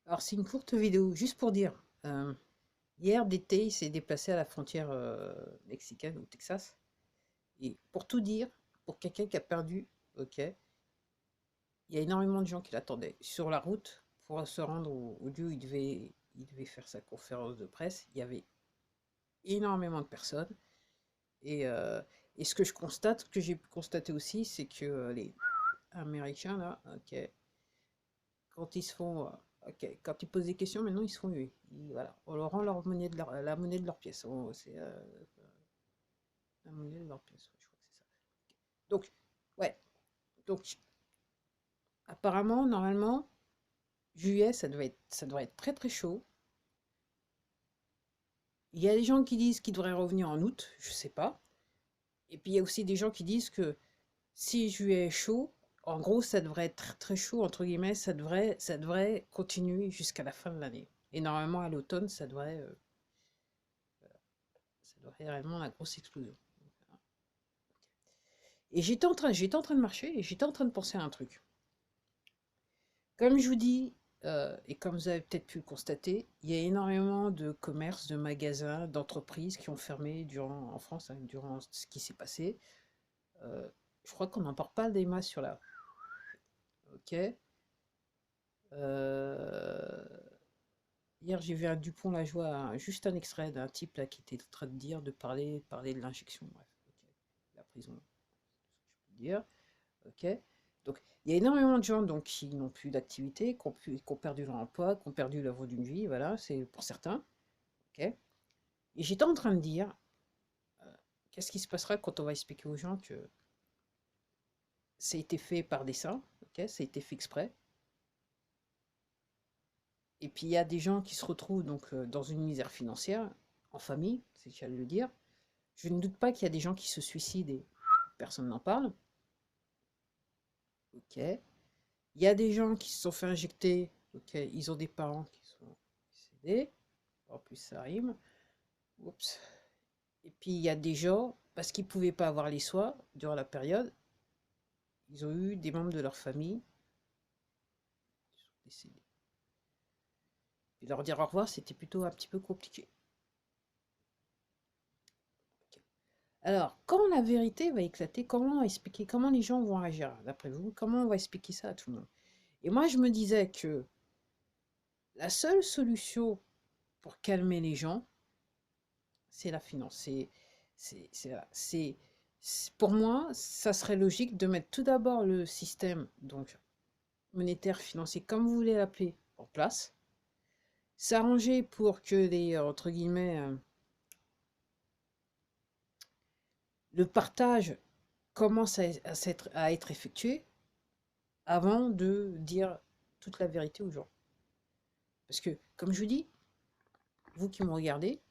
Alors, c'est une courte vidéo, juste pour dire. Hier, d'été, il s'est déplacé à la frontière mexicaine au Texas. Et pour tout dire, pour quelqu'un qui a perdu, ok, il y a énormément de gens qui l'attendaient. Sur la route, pour se rendre au lieu où il devait faire sa conférence de presse, il y avait énormément de personnes. Et, euh, et ce que je constate, ce que j'ai pu constater aussi, c'est que les Américains, là, ok, quand ils se font. Ok, quand ils posent des questions, maintenant ils se font huer. Voilà, on leur rend la monnaie de leur pièce. C'est la monnaie de leur pièce, ouais, je crois que c'est ça. Donc, ouais. Donc, apparemment, normalement, juillet, ça devrait être très très chaud. Il y a des gens qui disent qu'il devrait revenir en août, je sais pas. Et puis il y a aussi des gens qui disent que si juillet est chaud, en gros, ça devrait être très très chaud, entre guillemets, ça devrait continuer jusqu'à la fin de l'année. Et normalement, à l'automne, ça devrait réellement la grosse explosion. Et j'étais en train de marcher et j'étais en train de penser à un truc. Comme je vous dis, et comme vous avez peut-être pu le constater, il y a énormément de commerces, de magasins, d'entreprises qui ont fermé en France, hein, durant ce qui s'est passé. Euh, je crois qu'on n'en parle pas des masses sur la. Ok. Euh, Hier, j'ai vu un Dupont-la-Joie, juste un extrait d'un type là qui était en train de parler de l'injection. Bref, ok. La prison, je peux dire. Ok. Donc, il y a énormément de gens donc, qui n'ont plus d'activité, qui ont perdu leur emploi, qui ont perdu leur d'une vie, voilà, c'est pour certains. Ok. Et j'étais en train de dire, euh, qu'est-ce qui se passera quand on va expliquer aux gens que ça a été fait par dessein, ok, ça a été fait exprès. Et puis il y a des gens qui se retrouvent donc dans une misère financière, en famille, c'est le cas de le dire. Je ne doute pas qu'il y a des gens qui se suicident et personne n'en parle. Ok. Il y a des gens qui se sont fait injecter, ok, ils ont des parents qui sont décédés. En plus, ça rime. Oups. Et puis, il y a des gens, parce qu'ils ne pouvaient pas avoir les soins durant la période, ils ont eu des membres de leur famille qui sont décédés. Et leur dire au revoir, c'était plutôt un petit peu compliqué. Ok. Alors, quand la vérité va éclater, comment on va expliquer, comment les gens vont réagir, d'après vous? Comment on va expliquer ça à tout le monde? Et moi, je me disais que la seule solution pour calmer les gens, c'est la finance. Pour moi, ça serait logique de mettre tout d'abord le système donc monétaire, financier, comme vous voulez l'appeler, en place. S'arranger pour que entre guillemets, le partage commence à être effectué avant de dire toute la vérité aux gens. Parce que, comme je vous dis, vous qui me regardez,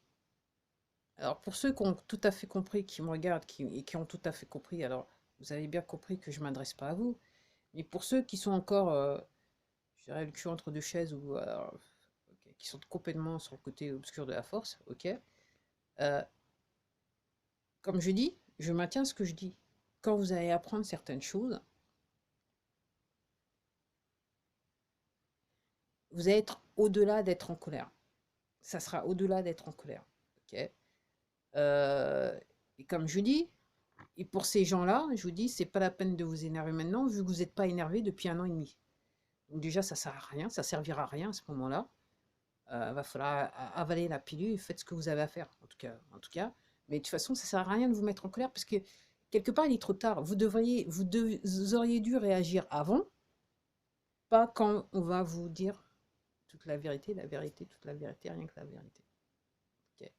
alors pour ceux qui ont tout à fait compris, qui me regardent et qui ont tout à fait compris, alors vous avez bien compris que je ne m'adresse pas à vous, mais pour ceux qui sont encore, je dirais, le cul entre deux chaises ou ok, qui sont complètement sur le côté obscur de la force, ok, euh, comme je dis, je maintiens ce que je dis. Quand vous allez apprendre certaines choses, vous allez être au-delà d'être en colère. Ça sera au-delà d'être en colère. Ok. Euh, et comme je dis, et pour ces gens-là, je vous dis, c'est pas la peine de vous énerver maintenant, vu que vous n'êtes pas énervé depuis 1 an et demi. Donc déjà, ça sert à rien, ça servira à rien à ce moment-là. Va falloir avaler la pilule, faites ce que vous avez à faire, en tout cas. Mais de toute façon, ça sert à rien de vous mettre en colère parce que quelque part, il est trop tard. Vous auriez dû réagir avant, pas quand on va vous dire toute la vérité, toute la vérité, rien que la vérité. Ok.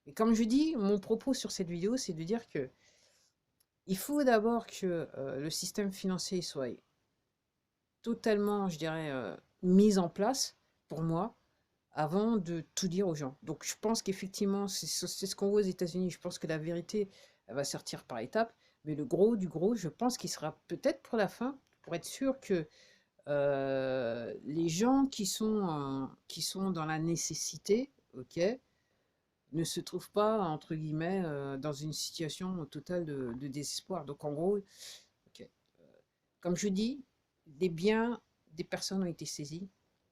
Et comme je dis, mon propos sur cette vidéo, c'est de dire que il faut d'abord que le système financier soit totalement, je dirais, mis en place pour moi avant de tout dire aux gens. Donc je pense qu'effectivement, c'est ce qu'on voit aux États-Unis. Je pense que la vérité, elle va sortir par étapes, mais le gros du gros, je pense qu'il sera peut-être pour la fin, pour être sûr que les gens qui sont dans la nécessité, ok, ne se trouvent pas, entre guillemets, dans une situation totale de désespoir. Donc en gros, ok, comme je dis, des biens des personnes ont été saisis.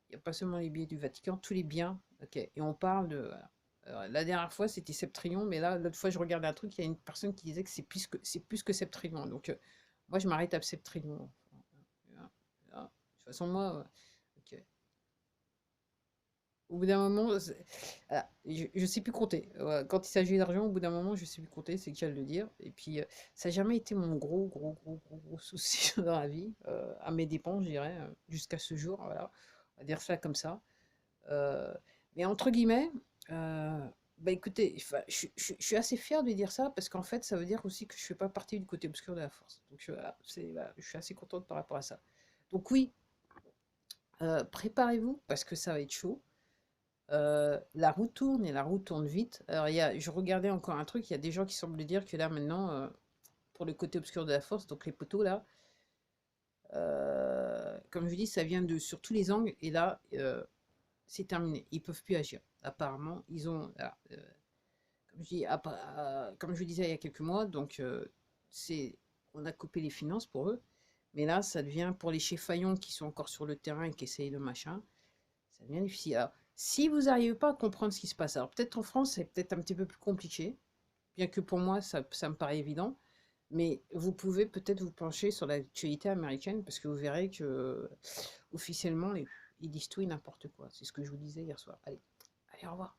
Il n'y a pas seulement les billets du Vatican, tous les biens. Ok. Et on parle de. Voilà. Alors, la dernière fois, c'était Septrion, mais là, l'autre fois, je regardais un truc, il y a une personne qui disait que c'est plus que Septrion. Donc, moi, je m'arrête à Septrion. Voilà. Voilà. De toute façon, moi, ok. Au bout d'un moment, voilà, je ne sais plus compter. Quand il s'agit d'argent, au bout d'un moment, je ne sais plus compter, c'est le cas de le dire. Et puis, ça n'a jamais été mon gros souci dans la vie, à mes dépens, je dirais, jusqu'à ce jour. Voilà. On va dire ça comme ça. Euh, mais entre guillemets, bah écoutez, enfin, je suis assez fier de dire ça parce qu'en fait, ça veut dire aussi que je fais pas partie du côté obscur de la force. Donc voilà, voilà, je suis assez contente par rapport à ça. Donc oui, préparez-vous parce que ça va être chaud. La roue tourne et la roue tourne vite. Alors je regardais encore un truc, il y a des gens qui semblent dire que là maintenant, pour le côté obscur de la force, donc les poteaux là, comme je dis, ça vient de sur tous les angles et là, c'est terminé. Ils peuvent plus agir. Apparemment, ils ont, voilà, comme je dis, comme je disais il y a quelques mois, donc on a coupé les finances pour eux. Mais là, ça devient pour les cheffaillons qui sont encore sur le terrain et qui essayent le machin, ça devient difficile. Alors, si vous n'arrivez pas à comprendre ce qui se passe, alors peut-être en France, c'est peut-être un petit peu plus compliqué, bien que pour moi, ça me paraît évident, mais vous pouvez peut-être vous pencher sur l'actualité américaine, parce que vous verrez que officiellement, ils disent tout et n'importe quoi. C'est ce que je vous disais hier soir. Allez, allez, au revoir.